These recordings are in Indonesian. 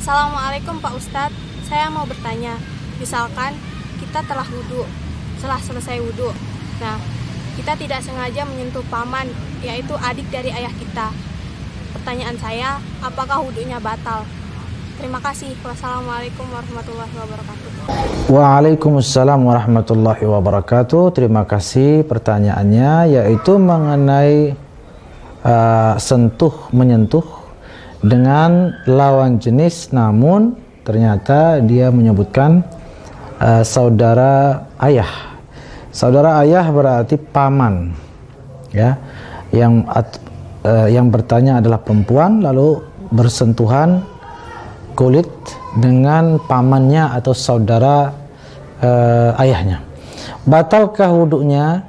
Assalamualaikum Pak Ustadz, saya mau bertanya, misalkan kita telah wudhu, setelah selesai wudhu, nah kita tidak sengaja menyentuh paman, yaitu adik dari ayah kita. Pertanyaan saya, apakah wudhunya batal? Terima kasih. Wassalamualaikum warahmatullahi wabarakatuh. Waalaikumsalam warahmatullahi wabarakatuh. Terima kasih pertanyaannya, yaitu mengenai menyentuh dengan lawan jenis, namun ternyata dia menyebutkan saudara ayah. Saudara ayah berarti paman, ya. Yang bertanya adalah perempuan, lalu bersentuhan kulit dengan pamannya atau saudara ayahnya. Batalkah wudhunya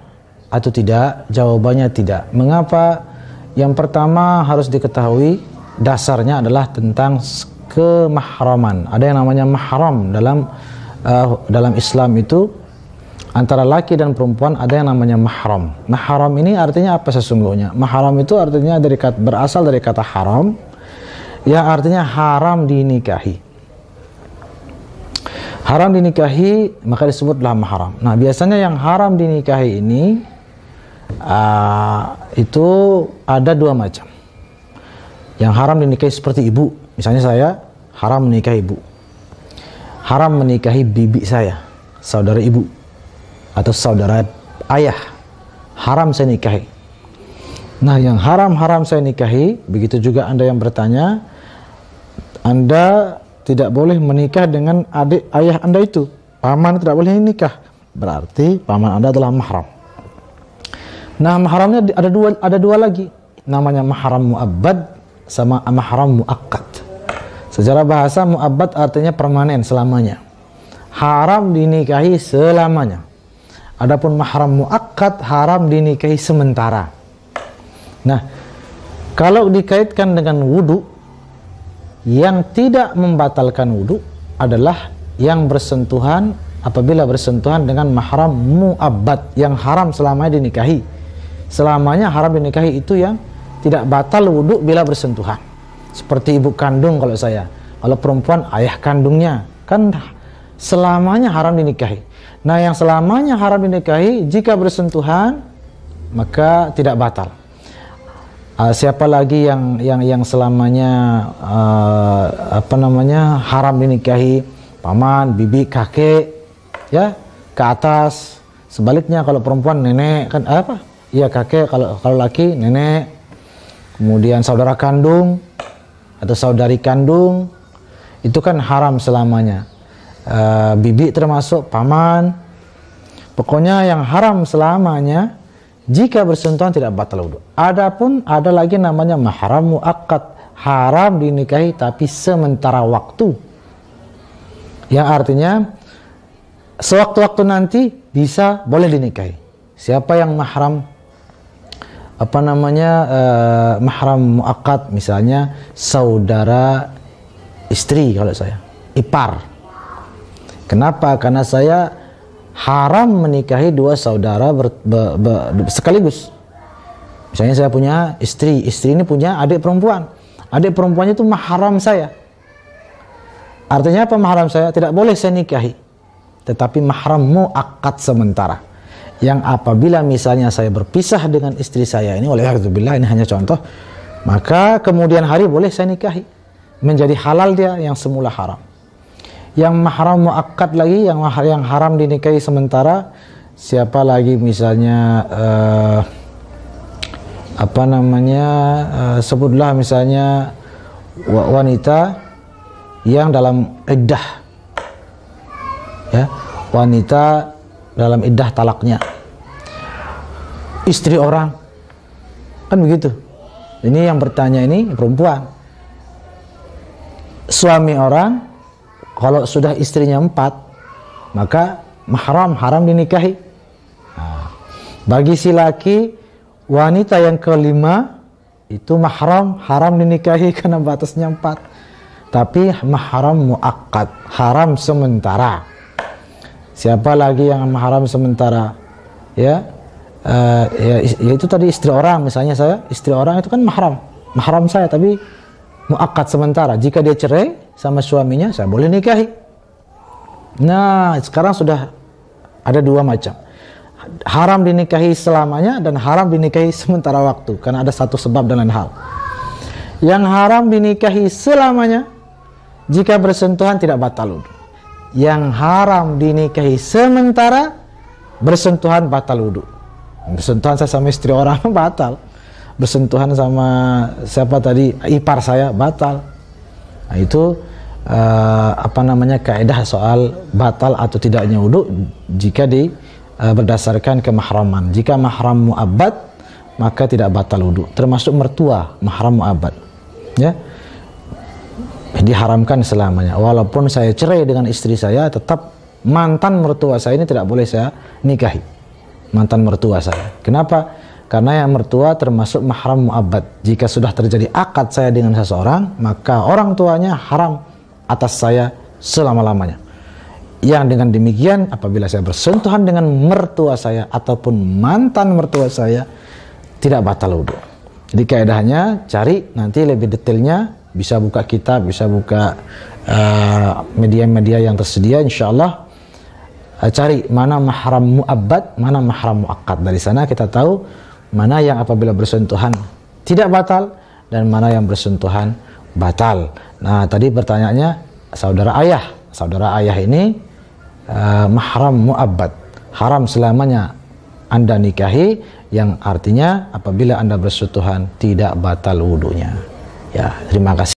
atau tidak? Jawabannya tidak. Mengapa? Yang pertama harus diketahui, dasarnya adalah tentang kemahraman. Ada yang namanya mahram dalam Islam itu, antara laki dan perempuan ada yang namanya mahram. Mahram ini artinya apa sesungguhnya? Mahram itu artinya berasal dari kata haram, yang artinya haram dinikahi. Haram dinikahi maka disebutlah mahram. Nah, biasanya yang haram dinikahi ini itu ada dua macam. Yang haram dinikahi seperti ibu, misalnya saya haram menikahi ibu, haram menikahi bibi saya, saudara ibu atau saudara ayah, haram saya nikahi. Nah, yang haram saya nikahi, begitu juga Anda yang bertanya, Anda tidak boleh menikah dengan adik ayah Anda itu. Paman tidak boleh nikah, berarti paman Anda adalah mahram. Nah, mahramnya ada dua lagi, namanya mahram mu'abbad sama mahram mu'akkad. Secara bahasa mu'abbad artinya permanen, selamanya. Haram dinikahi selamanya. Adapun mahram mu'akkad haram dinikahi sementara. Nah, kalau dikaitkan dengan wudhu, yang tidak membatalkan wudhu adalah yang bersentuhan, apabila bersentuhan dengan mahram mu'abbad, yang haram selamanya dinikahi. Selamanya haram dinikahi itu yang tidak batal wudhu bila bersentuhan. Seperti ibu kandung kalau saya, kalau perempuan ayah kandungnya, kan selamanya haram dinikahi. Nah, yang selamanya haram dinikahi jika bersentuhan maka tidak batal. Siapa lagi yang selamanya haram dinikahi? Paman, bibi, kakek, ya, ke atas. Sebaliknya kalau perempuan nenek, kan iya kakek, kalau laki nenek. Kemudian saudara kandung atau saudari kandung, itu kan haram selamanya. Bibi termasuk, paman. Pokoknya yang haram selamanya jika bersentuhan tidak batal wudhu. Adapun ada lagi namanya mahram muakkad, haram dinikahi tapi sementara waktu, yang artinya sewaktu-waktu nanti boleh dinikahi. Siapa yang mahram mahram muakkad, misalnya saudara istri, kalau saya ipar. Kenapa? Karena saya haram menikahi dua saudara sekaligus. Misalnya saya punya istri ini punya adik perempuan. Adik perempuannya itu mahram saya. Artinya apa mahram saya? Tidak boleh saya nikahi. Tetapi mahram muakkad sementara. Yang apabila misalnya saya berpisah dengan istri saya ini, waliyahzubillah, ini hanya contoh, maka kemudian hari boleh saya nikahi. Menjadi halal dia yang semula haram. Yang mahram muakkad lagi, yang haram dinikahi sementara, siapa lagi misalnya sebutlah misalnya wanita yang dalam iddah, ya, wanita dalam iddah talaknya, istri orang, kan begitu. Ini yang bertanya ini perempuan. Suami orang kalau sudah istrinya 4, maka haram dinikahi. Nah, bagi si laki, wanita yang kelima itu haram dinikahi karena batasnya 4. Tapi mahram muakkad, haram sementara. Siapa lagi yang haram sementara? Ya, itu tadi istri orang, misalnya saya istri orang itu kan mahram saya, tapi muakkad sementara. Jika dia cerai, sama suaminya, saya boleh nikahi. Nah, sekarang sudah ada dua macam. Haram dinikahi selamanya dan haram dinikahi sementara waktu, karena ada satu sebab dan lain hal. Yang haram dinikahi selamanya, jika bersentuhan tidak batal wudu. Yang haram dinikahi sementara, bersentuhan batal wudu. Bersentuhan saya sama istri orang batal. Bersentuhan sama siapa tadi, ipar saya, batal. Nah, itu kaidah soal batal atau tidaknya wudu jika berdasarkan kemahraman. Jika mahram mu'abbad, maka tidak batal wudu, termasuk mertua mahram mu'abbad, ya, diharamkan selamanya. Walaupun saya cerai dengan istri saya, tetap mantan mertua saya ini tidak boleh saya nikahi, mantan mertua saya. Kenapa? Karena yang mertua termasuk mahram mu'abbad. Jika sudah terjadi akad saya dengan seseorang, maka orang tuanya haram atas saya selama-lamanya. Yang dengan demikian, apabila saya bersentuhan dengan mertua saya ataupun mantan mertua saya, tidak batal wudu. Jadi kaidahnya, cari nanti lebih detailnya, bisa buka kitab, bisa buka media-media yang tersedia, insya Allah. Cari mana mahram mu'abbad, mana mahram mu'akkad. Dari sana kita tahu mana yang apabila bersentuhan tidak batal dan mana yang bersentuhan batal. Nah, tadi pertanyaannya saudara ayah. Saudara ayah ini mahram mu'abbad, haram selamanya Anda nikahi, yang artinya apabila Anda bersentuhan tidak batal wudunya. Ya, terima kasih.